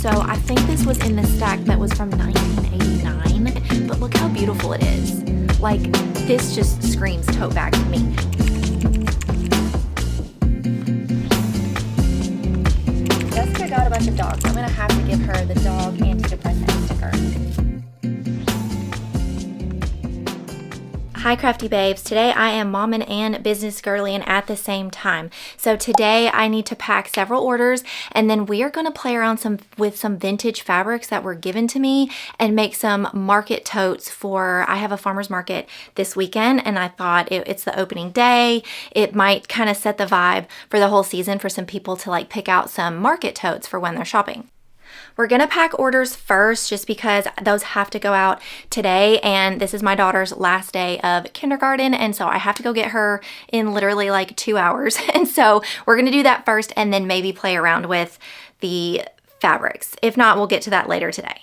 So I think this was in the stack that was from 1989, but look how beautiful it is. Like, this just screams tote bag to me. Jessica got a bunch of dogs. I'm gonna have to give her the dog antidepressant sticker. Hi crafty babes, today I am momming and business girlying at the same time. So today I need to pack several orders, and then we are going to play around with some vintage fabrics that were given to me and make some market totes for, I have a farmer's market this weekend, and I thought it's the opening day. It might kind of set the vibe for the whole season for some people to like pick out some market totes for when they're shopping. We're gonna pack orders first just because those have to go out today, and this is my daughter's last day of kindergarten, and so I have to go get her in literally like 2 hours. And so we're gonna do that first and then maybe play around with the fabrics. If not, we'll get to that later today.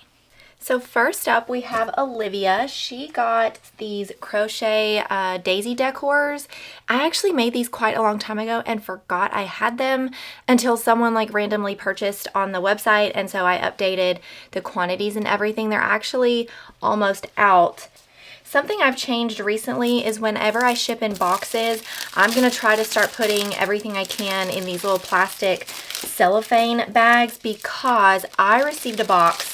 So first up we have Olivia. She got these crochet daisy decors. I actually made these quite a long time ago and forgot I had them until someone like randomly purchased on the website, and so I updated the quantities and everything. They're actually almost out. Something I've changed recently is whenever I ship in boxes, I'm gonna try to start putting everything I can in these little plastic cellophane bags, because I received a box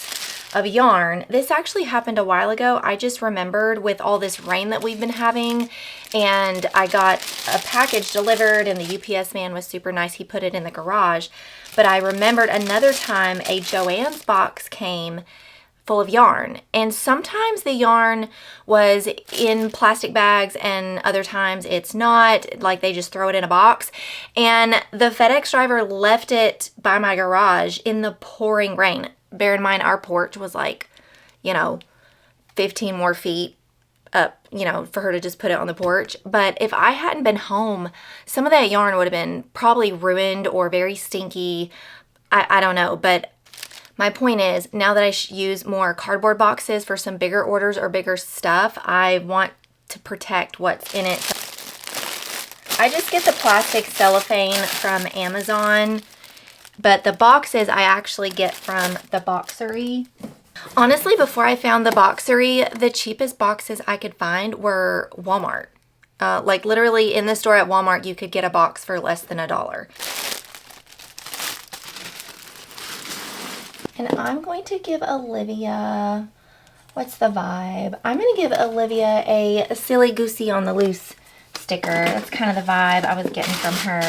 of yarn. This actually happened a while ago. I just remembered with all this rain that we've been having, and I got a package delivered and the UPS man was super nice. He put it in the garage. But I remembered another time a Joann's box came full of yarn, and sometimes the yarn was in plastic bags and other times it's not, like they just throw it in a box. And the FedEx driver left it by my garage in the pouring rain. Bear in mind, our porch was like, 15 more feet up, for her to just put it on the porch. But if I hadn't been home, some of that yarn would have been probably ruined or very stinky. I don't know. But my point is, now that I use more cardboard boxes for some bigger orders or bigger stuff, I want to protect what's in it. I just get the plastic cellophane from Amazon, but the boxes I actually get from the Boxery. Honestly, before I found the Boxery, the cheapest boxes I could find were Walmart. Like literally in the store at Walmart, you could get a box for less than $1. And I'm going to give Olivia, what's the vibe? I'm going to give Olivia a silly goosey on the loose sticker. That's kind of the vibe I was getting from her.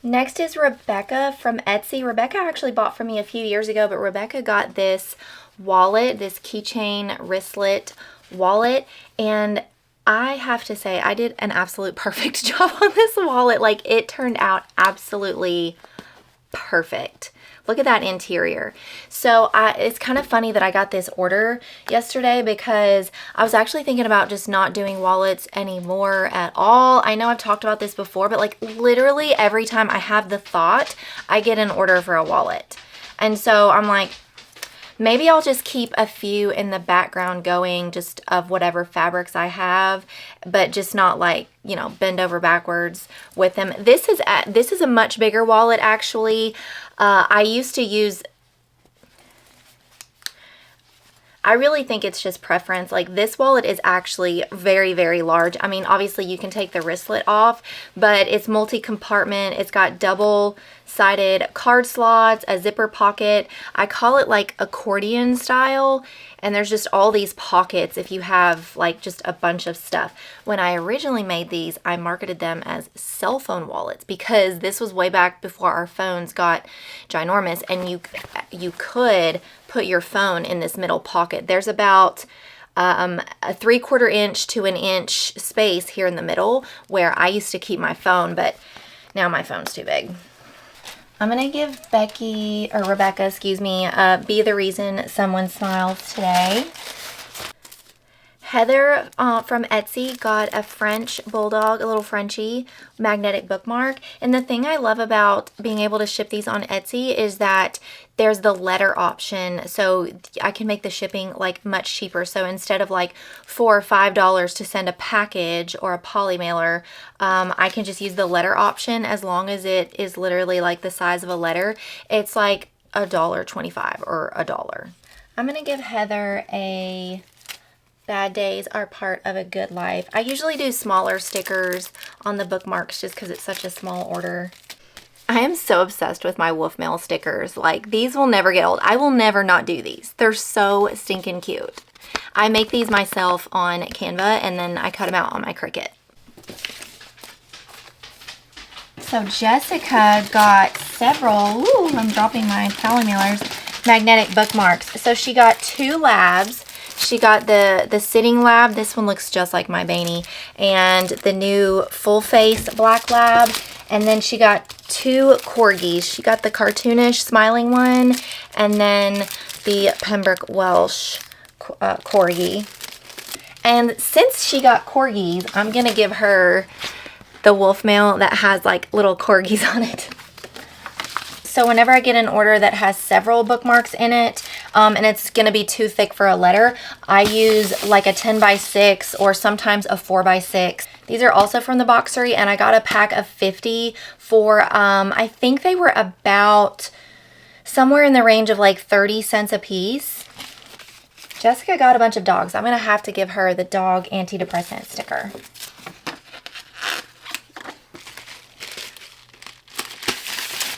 Next is Rebecca from Etsy. Rebecca actually bought from me a few years ago, but Rebecca got this wallet, this keychain wristlet wallet, and I have to say I did an absolute perfect job on this wallet. Like, it turned out absolutely perfect. Look at that interior. So it's kind of funny that I got this order yesterday, because I was actually thinking about just not doing wallets anymore at all. I know I've talked about this before, but like literally every time I have the thought, I get an order for a wallet. And so I'm like, maybe I'll just keep a few in the background going, just of whatever fabrics I have, but just not like, bend over backwards with them. This is a much bigger wallet actually. I used to use, I really think it's just preference. Like, this wallet is actually very, very large. I mean, obviously you can take the wristlet off, but it's multi-compartment. It's got double-sided card slots, a zipper pocket. I call it like accordion style, and there's just all these pockets if you have like just a bunch of stuff. When I originally made these, I marketed them as cell phone wallets, because this was way back before our phones got ginormous, and you could put your phone in this middle pocket. There's about a 3/4 inch to an inch space here in the middle where I used to keep my phone, but now my phone's too big. I'm gonna give Rebecca, be the reason someone smiles today. Heather from Etsy got a French bulldog, a little Frenchie magnetic bookmark. And the thing I love about being able to ship these on Etsy is that there's the letter option. So I can make the shipping like much cheaper. So instead of like $4 or $5 to send a package or a poly mailer, I can just use the letter option as long as it is literally like the size of a letter. It's like $1.25 or $1. I'm going to give Heather a bad days are part of a good life. I usually do smaller stickers on the bookmarks just because it's such a small order. I am so obsessed with my wolf mail stickers. Like, these will never get old. I will never not do these. They're so stinking cute. I make these myself on Canva and then I cut them out on my Cricut. So Jessica got several, ooh, I'm dropping my poly mailers, magnetic bookmarks. So she got 2 labs. She got the sitting lab. This one looks just like my Baney. And the new full face black lab. And then she got 2 corgis. She got the cartoonish smiling one. And then the Pembroke Welsh corgi. And since she got corgis, I'm going to give her the wolf mail that has like little corgis on it. So whenever I get an order that has several bookmarks in it, and it's going to be too thick for a letter, I use like a 10x6 or sometimes a 4x6. These are also from the Boxery, and I got a pack of 50 for, I think they were about somewhere in the range of like 30 cents a piece. Jessica got a bunch of dogs. I'm going to have to give her the dog antidepressant sticker.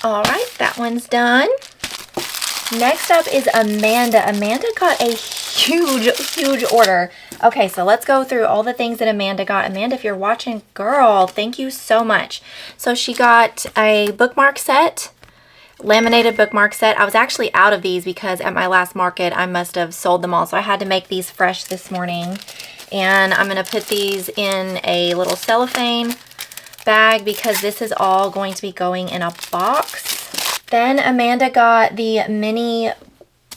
All right, that one's done. Next up is Amanda. Amanda got a huge order. Okay, so let's go through all the things that Amanda got. Amanda, if you're watching, girl, thank you so much. So she got a bookmark set, laminated bookmark set. I was actually out of these because at my last market, I must have sold them all. So I had to make these fresh this morning. And I'm going to put these in a little cellophane bag because this is all going to be going in a box. Then Amanda got the mini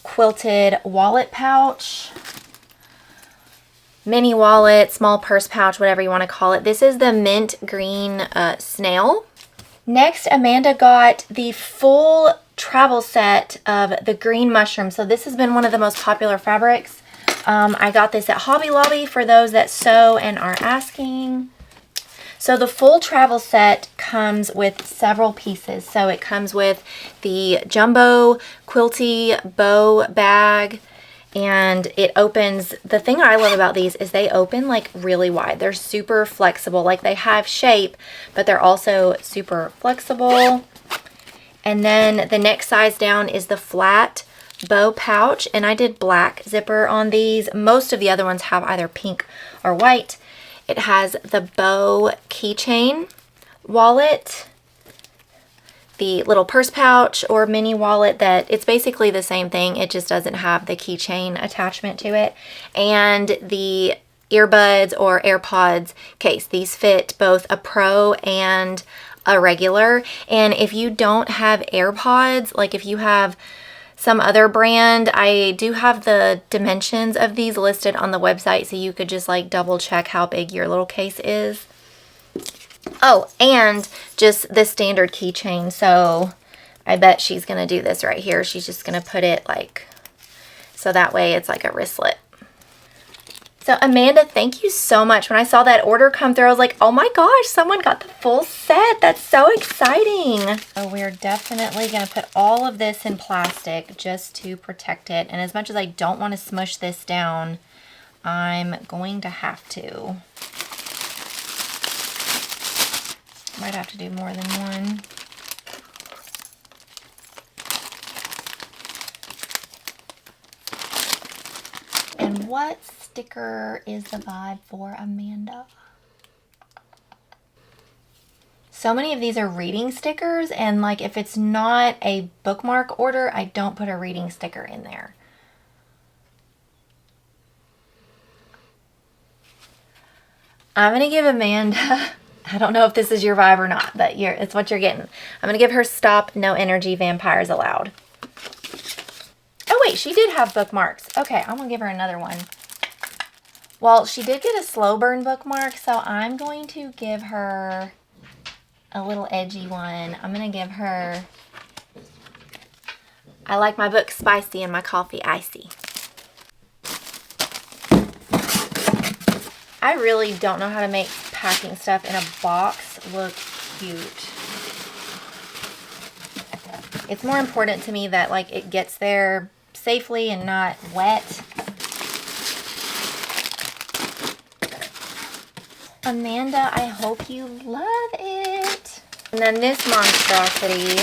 quilted wallet pouch. Mini wallet, small purse pouch, whatever you want to call it. This is the mint green snail. Next, Amanda got the full travel set of the green mushroom. So this has been one of the most popular fabrics. I got this at Hobby Lobby for those that sew and are asking. So the full travel set comes with several pieces. So it comes with the jumbo quilty bow bag, and it opens. The thing I love about these is they open like really wide. They're super flexible. Like they have shape, but they're also super flexible. And then the next size down is the flat bow pouch, and I did black zipper on these. Most of the other ones have either pink or white. It has the bow keychain wallet, the little purse pouch or mini wallet that it's basically the same thing. It just doesn't have the keychain attachment to it. And the earbuds or AirPods case. These fit both a pro and a regular. And if you don't have AirPods, like if you have some other brand, I do have the dimensions of these listed on the website, so you could just like double check how big your little case is. Oh, and just the standard keychain. So I bet she's gonna do this right here. She's just gonna put it like, so that way it's like a wristlet. So Amanda, thank you so much. When I saw that order come through, I was like, oh my gosh, someone got the full set. That's so exciting. So we're definitely going to put all of this in plastic just to protect it. And as much as I don't want to smush this down, I'm going to have to. Might have to do more than one. And what sticker is the vibe for Amanda? So many of these are reading stickers, and like if it's not a bookmark order, I don't put a reading sticker in there. I'm gonna give Amanda, I don't know if this is your vibe or not, but it's what you're getting. I'm gonna give her Stop No Energy Vampires Allowed. Oh wait, she did have bookmarks. Okay, I'm gonna give her another one. Well, she did get a slow burn bookmark, so I'm going to give her a little edgy one. I'm going to give her, I like my book spicy and my coffee icy. I really don't know how to make packing stuff in a box look cute. It's more important to me that like it gets there safely and not wet. Amanda, I hope you love it. And then this monstrosity.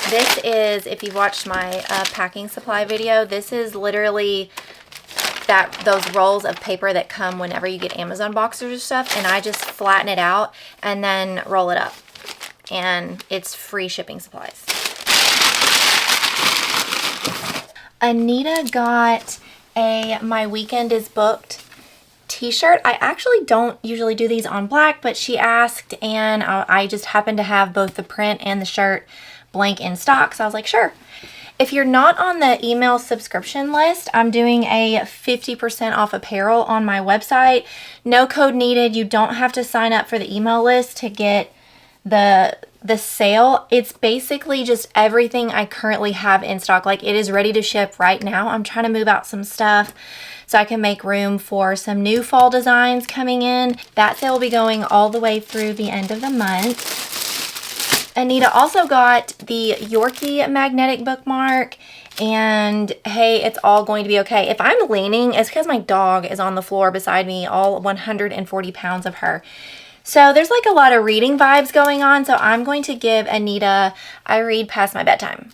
This is, if you watched my packing supply video, this is literally those rolls of paper that come whenever you get Amazon boxes or stuff, and I just flatten it out and then roll it up. And it's free shipping supplies. Anita got a My Weekend is Booked t-shirt. I actually don't usually do these on black, but she asked, and I just happened to have both the print and the shirt blank in stock, so I was like, sure. If you're not on the email subscription list, I'm doing a 50% off apparel on my website. No code needed. You don't have to sign up for the email list to get the sale. It's basically just everything I currently have in stock. Like, it is ready to ship right now. I'm trying to move out some stuff so I can make room for some new fall designs coming in. That sale will be going all the way through the end of the month. Anita also got the Yorkie magnetic bookmark, and hey, it's all going to be okay. If I'm leaning, it's because my dog is on the floor beside me, all 140 pounds of her. So there's like a lot of reading vibes going on, so I'm going to give Anita I Read Past My Bedtime.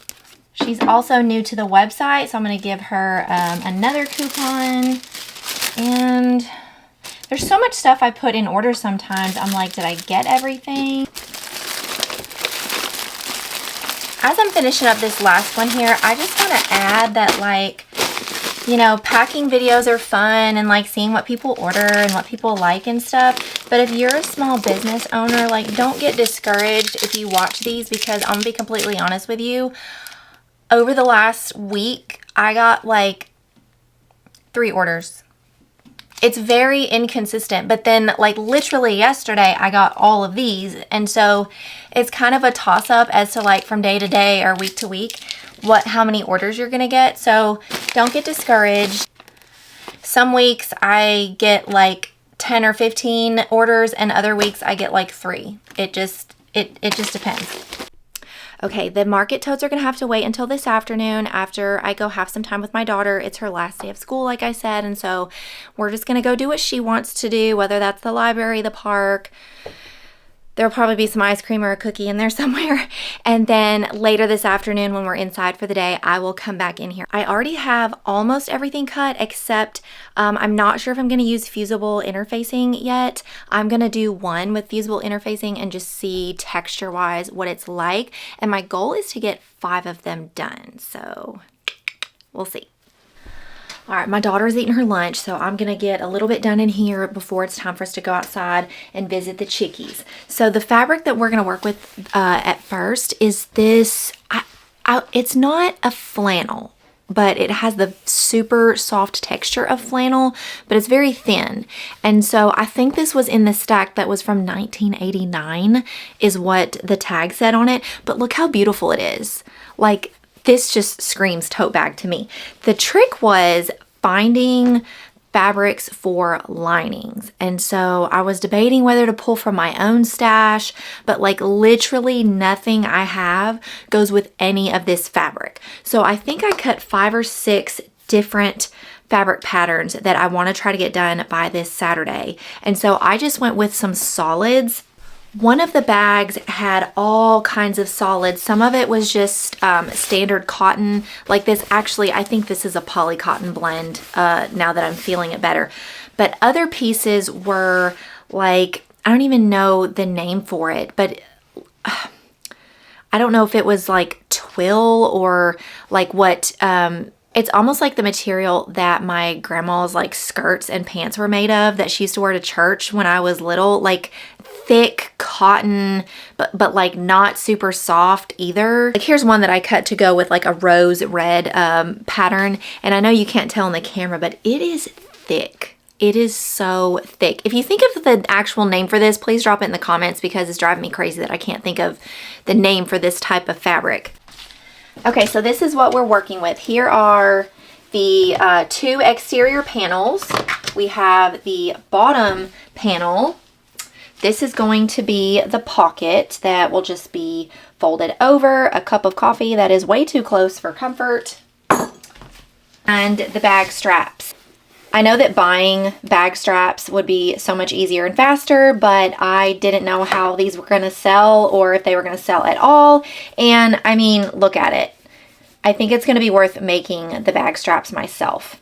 She's also new to the website, so I'm going to give her another coupon. And there's so much stuff I put in order sometimes. I'm like, did I get everything? As I'm finishing up this last one here, I just want to add that, like, you know, packing videos are fun and like seeing what people order and what people like and stuff. But if you're a small business owner, like, don't get discouraged if you watch these, because I'm gonna be completely honest with you. Over the last week, I got like 3 orders. It's very inconsistent, but then like literally yesterday I got all of these, and so it's kind of a toss-up as to like from day to day or week to week how many orders you're gonna get. So don't get discouraged. Some weeks I get like 10 or 15 orders, and other weeks I get like 3. It just depends. Okay, the market totes are going to have to wait until this afternoon after I go have some time with my daughter. It's her last day of school, like I said, and so we're just going to go do what she wants to do, whether that's the library, the park. There'll probably be some ice cream or a cookie in there somewhere. And then later this afternoon when we're inside for the day, I will come back in here. I already have almost everything cut, except I'm not sure if I'm going to use fusible interfacing yet. I'm going to do one with fusible interfacing and just see texture-wise what it's like. And my goal is to get 5 of them done. So we'll see. All right, my daughter's eating her lunch, so I'm going to get a little bit done in here before it's time for us to go outside and visit the chickies. So the fabric that we're going to work with at first is this. It's not a flannel, but it has the super soft texture of flannel, but it's very thin. And so I think this was in the stack that was from 1989 is what the tag said on it. But look how beautiful it is. Like, this just screams tote bag to me. The trick was finding fabrics for linings. And so I was debating whether to pull from my own stash, but like literally nothing I have goes with any of this fabric. So I think I cut 5 or 6 different fabric patterns that I want to try to get done by this Saturday. And so I just went with some solids. One of the bags had all kinds of solids. Some of it was just standard cotton like this. Actually, I think this is a poly cotton blend now that I'm feeling it better. But other pieces were like, I don't even know the name for it, but I don't know if it was like twill or like what, it's almost like the material that my grandma's like skirts and pants were made of that she used to wear to church when I was little, like thick cotton, but like not super soft either. Like here's one that I cut to go with like a rose red pattern. And I know you can't tell on the camera, but it is thick. It is so thick. If you think of the actual name for this, please drop it in the comments because it's driving me crazy that I can't think of the name for this type of fabric. Okay, so this is what we're working with. Here are the 2 exterior panels. We have the bottom panel. This is going to be the pocket that will just be folded over, a cup of coffee that is way too close for comfort, and the bag straps. I know that buying bag straps would be so much easier and faster, but I didn't know how these were going to sell or if they were going to sell at all. And I mean, look at it. I think it's going to be worth making the bag straps myself.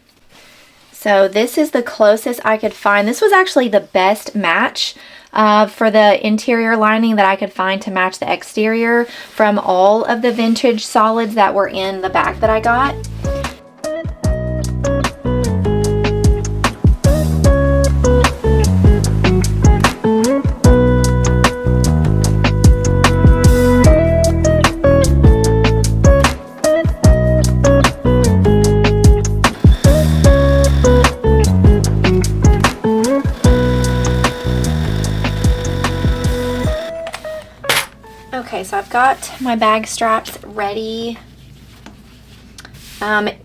So this is the closest I could find. This was actually the best match for the interior lining that I could find to match the exterior from all of the vintage solids that were in the bag that I got. So I've got my bag straps ready.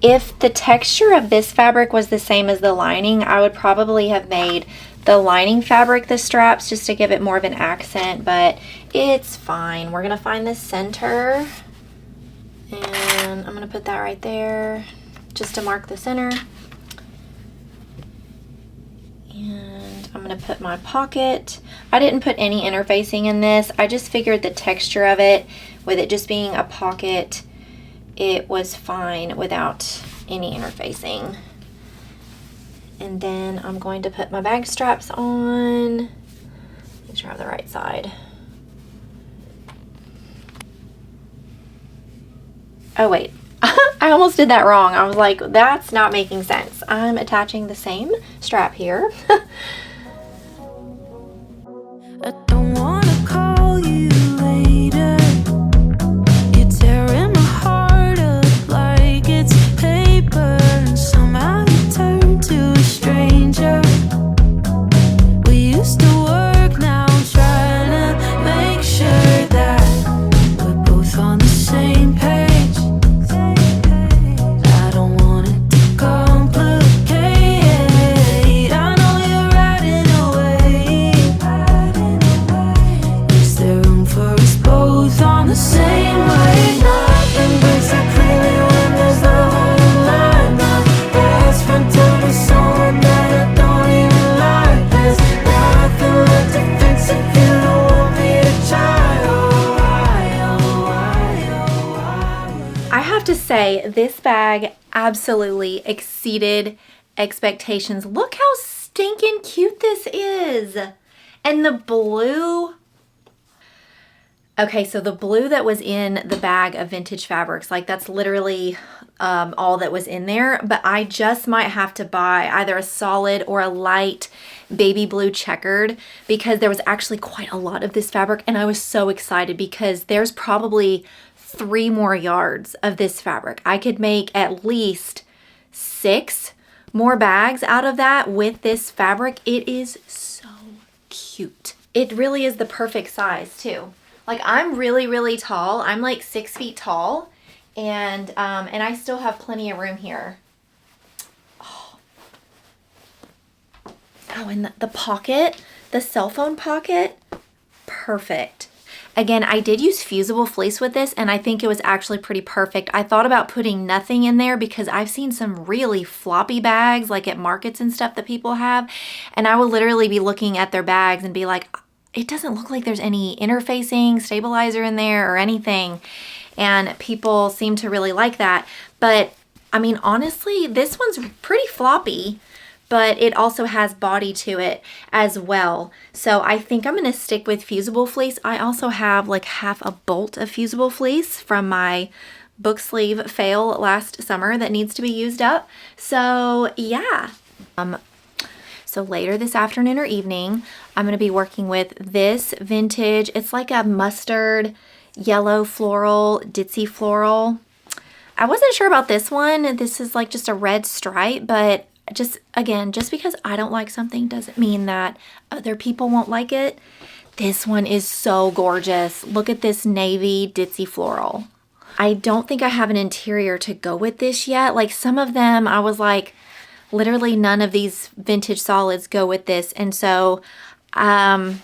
If the texture of this fabric was the same as the lining, I would probably have made the lining fabric the straps just to give it more of an accent, but it's fine. We're gonna find the center and I'm gonna put that right there just to mark the center. And I'm gonna put my pocket. I didn't put any interfacing in this. I just figured the texture of it, with it just being a pocket, it was fine without any interfacing. And then I'm going to put my bag straps on. Make sure I have the right side. Oh wait, I almost did that wrong. I was like, that's not making sense. I'm attaching the same strap here. I don't wanna call you later. You're tearing my heart up like it's paper, and somehow you turn to a stranger. We used to work, now I'm trying to make sure that we're both on the same page. I don't want it to complicate. I know you're riding away. Is there room for us both on the same wave? Nothing breaks so clearly when there's love on the line. My best friend told me someone that I don't even like. There's nothing left to fix if you don't want me to try. Oh, why? I have to say, this bag absolutely exceeded expectations. Look how stinking cute this is. And the blue. Okay, so the blue that was in the bag of vintage fabrics, like that's literally all that was in there. But I just might have to buy either a solid or a light baby blue checkered because there was actually quite a lot of this fabric. And I was so excited because there's probably 3 more yards of this fabric. I could make at least 6 more bags out of that with this fabric. It is so cute. It really is the perfect size too. Like I'm really, really tall. I'm like 6 feet tall and I still have plenty of room here. Oh, and the pocket, the cell phone pocket, perfect. Again, I did use fusible fleece with this and I think it was actually pretty perfect. I thought about putting nothing in there because I've seen some really floppy bags like at markets and stuff that people have. And I will literally be looking at their bags and be like, it doesn't look like there's any interfacing, stabilizer in there or anything. And people seem to really like that. But I mean, honestly, this one's pretty floppy, but it also has body to it as well. So I think I'm gonna stick with fusible fleece. I also have like half a bolt of fusible fleece from my book sleeve fail last summer that needs to be used up. So yeah. So later this afternoon or evening, I'm going to be working with this vintage. It's like a mustard yellow floral, ditzy floral. I wasn't sure about this one. This is like just a red stripe, but just because I don't like something doesn't mean that other people won't like it. This one is so gorgeous. Look at this navy ditzy floral. I don't think I have an interior to go with this yet. Like some of them, I was like, literally none of these vintage solids go with this. And so, might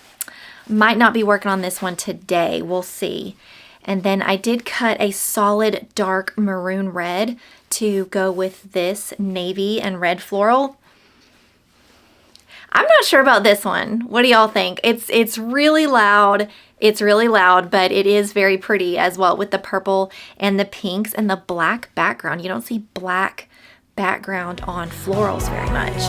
not be working on this one today. We'll see. And then I did cut a solid dark maroon red to go with this navy and red floral. I'm not sure about this one. What do y'all think? It's really loud. It's really loud, but it is very pretty as well with the purple and the pinks and the black background. You don't see black background on florals very much.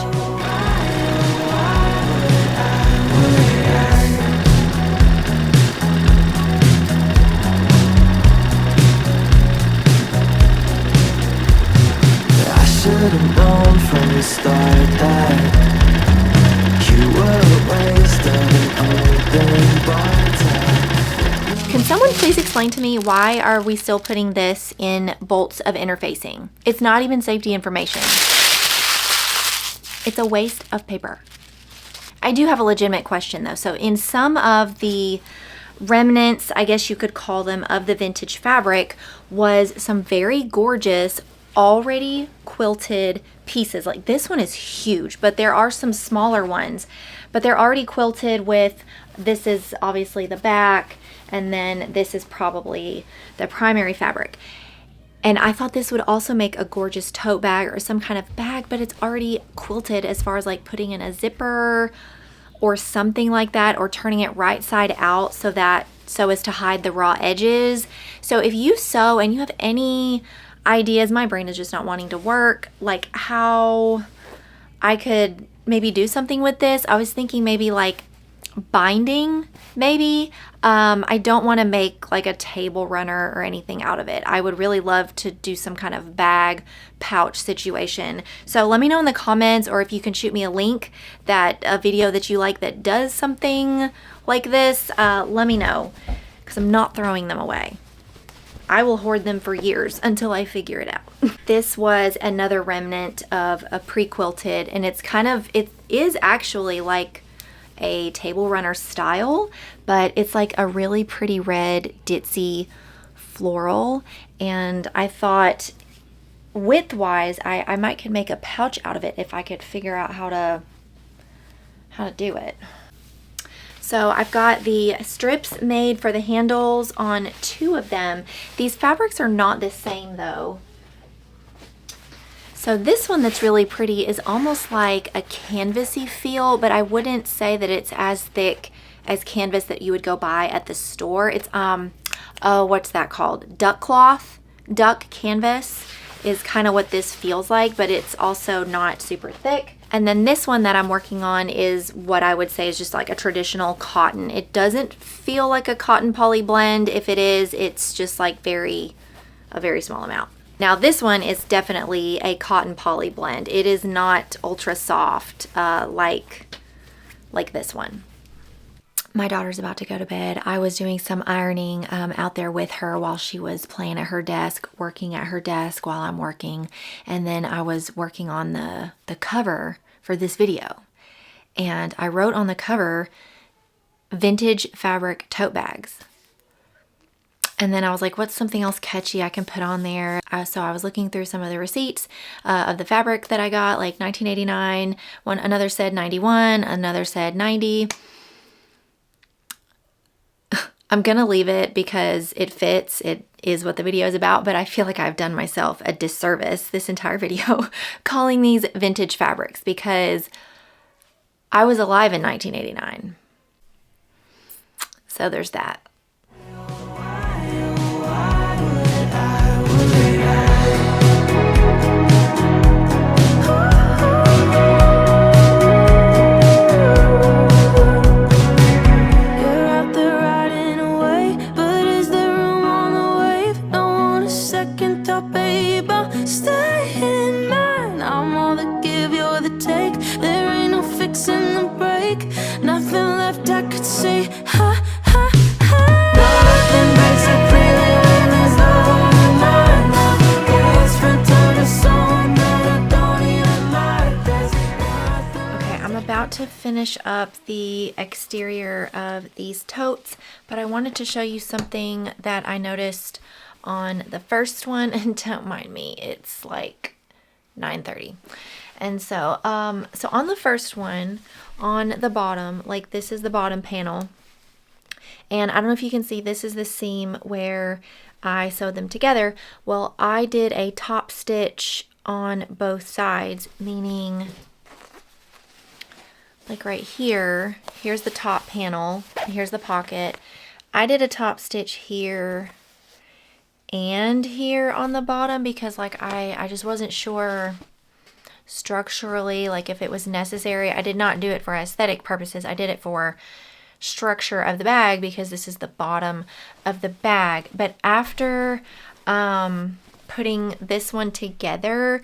Should've known from the start that you were a waste of an open bar. Can someone please explain to me why are we still putting this in bolts of interfacing? It's not even safety information. It's a waste of paper. I do have a legitimate question though. So in some of the remnants, I guess you could call them, of the vintage fabric was some very gorgeous already quilted pieces. Like this one is huge, but there are some smaller ones, but they're already quilted with, this is obviously the back, and then this is probably the primary fabric. And I thought this would also make a gorgeous tote bag or some kind of bag, but it's already quilted as far as like putting in a zipper or something like that, or turning it right side out so as to hide the raw edges. So if you sew and you have any ideas, my brain is just not wanting to work, like how I could maybe do something with this. I was thinking maybe like binding, maybe. I don't want to make like a table runner or anything out of it. I would really love to do some kind of bag pouch situation. So let me know in the comments, or if you can shoot me a link, that a video that you like that does something like this, let me know, because I'm not throwing them away. I will hoard them for years until I figure it out. This was another remnant of a pre-quilted, and it is actually like a table runner style, but it's like a really pretty red ditzy floral. And I thought width-wise, I might could make a pouch out of it if I could figure out how to do it. So I've got the strips made for the handles on 2 of them. These fabrics are not the same though. So this one that's really pretty is almost like a canvasy feel, but I wouldn't say that it's as thick as canvas that you would go buy at the store. It's, oh, what's that called? Duck cloth, duck canvas is kind of what this feels like, but it's also not super thick. And then this one that I'm working on is what I would say is just like a traditional cotton. It doesn't feel like a cotton poly blend. If it is, it's just like a very small amount. Now this one is definitely a cotton poly blend. It is not ultra soft like this one. My daughter's about to go to bed. I was doing some ironing out there with her while she was playing at her desk, working at her desk while I'm working. And then I was working on the cover for this video. And I wrote on the cover, vintage fabric tote bags. And then I was like, what's something else catchy I can put on there? So I was looking through some of the receipts of the fabric that I got, like 1989. Another said 91, another said 90. I'm gonna leave it because it fits. It is what the video is about, but I feel like I've done myself a disservice this entire video calling these vintage fabrics, because I was alive in 1989. So there's that. finish up the exterior of these totes, but I wanted to show you something that I noticed on the first one, and don't mind me, it's like 9:30. And so so on the first one, on the bottom, like this is the bottom panel, and I don't know if you can see, this is the seam where I sewed them together. Well, I did a top stitch on both sides, meaning like right here, here's the top panel, here's the pocket. I did a top stitch here and here on the bottom because like I just wasn't sure structurally, like if it was necessary. I did not do it for aesthetic purposes. I did it for structure of the bag because this is the bottom of the bag. But after putting this one together,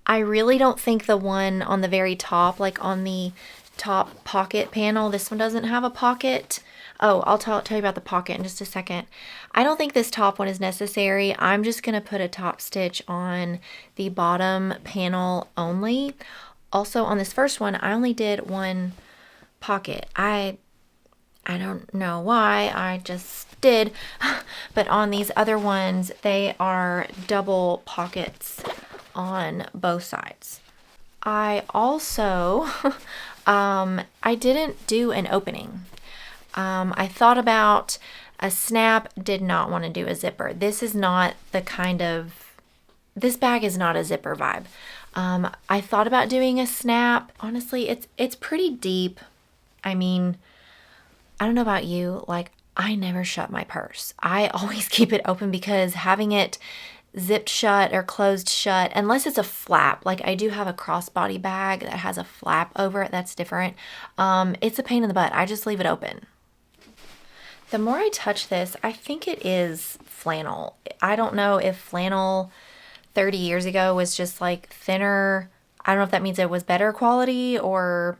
I really don't think the one on the very top, like on the top pocket panel, this one doesn't have a pocket. Oh, I'll tell you about the pocket in just a second. I don't think this top one is necessary. I'm just going to put a top stitch on the bottom panel only. Also, on this first one, I only did one pocket. I don't know why, I just did. But on these other ones, they are double pockets on both sides. I also, I didn't do an opening. I thought about a snap, did not want to do a zipper. This is not the kind of, this bag is not a zipper vibe. I thought about doing a snap. Honestly, it's pretty deep. I mean, I don't know about you, like I never shut my purse. I always keep it open because having it zipped shut or closed shut, unless it's a flap, like I do have a crossbody bag that has a flap over it, that's different. It's a pain in the butt. I just leave it open. The more I touch this, I think it is flannel. I don't know if flannel 30 years ago was just like thinner. I don't know if that means it was better quality or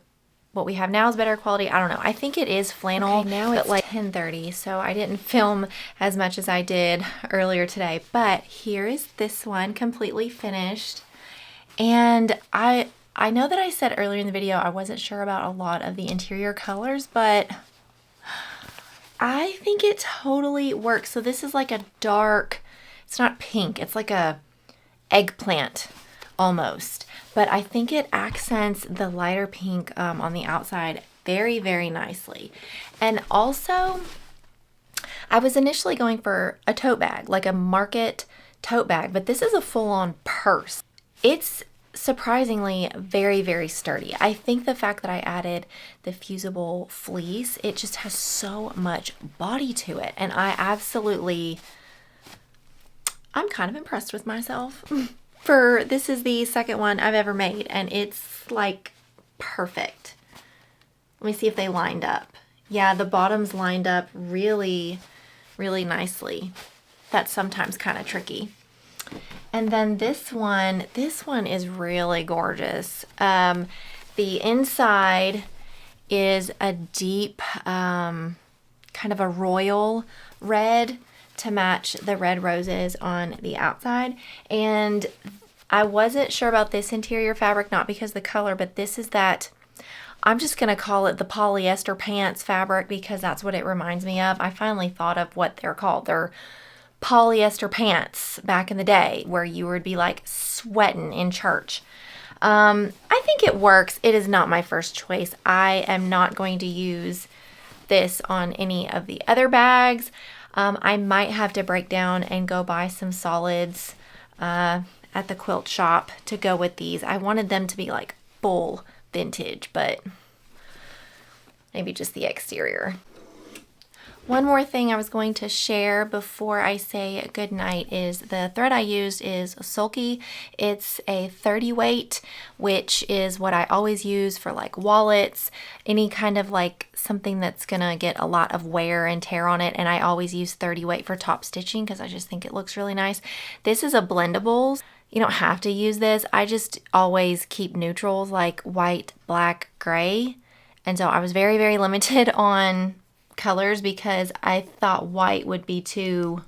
what we have now is better quality. I don't know. I think it is flannel. Okay, now it's like 10:30, so I didn't film as much as I did earlier today. But here is this one completely finished. And I know that I said earlier in the video I wasn't sure about a lot of the interior colors, but I think it totally works. So this is like a dark, it's not pink, it's like a eggplant almost. But I think it accents the lighter pink on the outside very, very nicely. And also, I was initially going for a tote bag, like a market tote bag, but this is a full-on purse. It's surprisingly very, very sturdy. I think the fact that I added the fusible fleece, it just has so much body to it. And I'm kind of impressed with myself. This is the second one I've ever made, and it's like perfect. Let me see if they lined up. Yeah, the bottoms lined up really, really nicely. That's sometimes kind of tricky. And then this one is really gorgeous. The inside is a deep, kind of a royal red to match the red roses on the outside. And I wasn't sure about this interior fabric, not because of the color, but this is that, I'm just going to call it the polyester pants fabric because that's what it reminds me of. I finally thought of what they're called. They're polyester pants back in the day where you would be like sweating in church. I think it works. It is not my first choice. I am not going to use this on any of the other bags. I might have to break down and go buy some solids at the quilt shop to go with these. I wanted them to be like full vintage, but maybe just the exterior. One more thing I was going to share before I say goodnight is the thread I used is Sulky. It's a 30 weight, which is what I always use for like wallets, any kind of like something that's gonna get a lot of wear and tear on it. And I always use 30 weight for top stitching because I just think it looks really nice. This is a blendable. You don't have to use this. I just always keep neutrals like white, black, gray. And so I was very, very limited on colors because I thought white would be too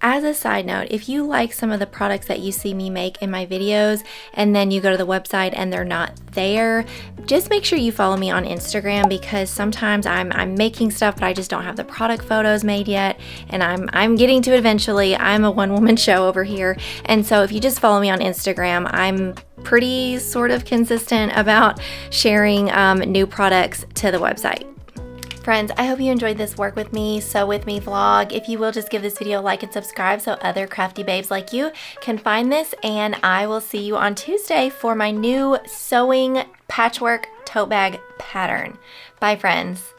As a side note, if you like some of the products that you see me make in my videos and then you go to the website and they're not there, just make sure you follow me on Instagram, because sometimes I'm making stuff but I just don't have the product photos made yet, and I'm getting to it eventually. I'm a one-woman show over here, and so if you just follow me on Instagram, I'm pretty sort of consistent about sharing new products to the website. Friends, I hope you enjoyed this work with me, sew with me vlog. If you will, just give this video a like and subscribe so other crafty babes like you can find this, and I will see you on Tuesday for my new sewing patchwork tote bag pattern. Bye, friends.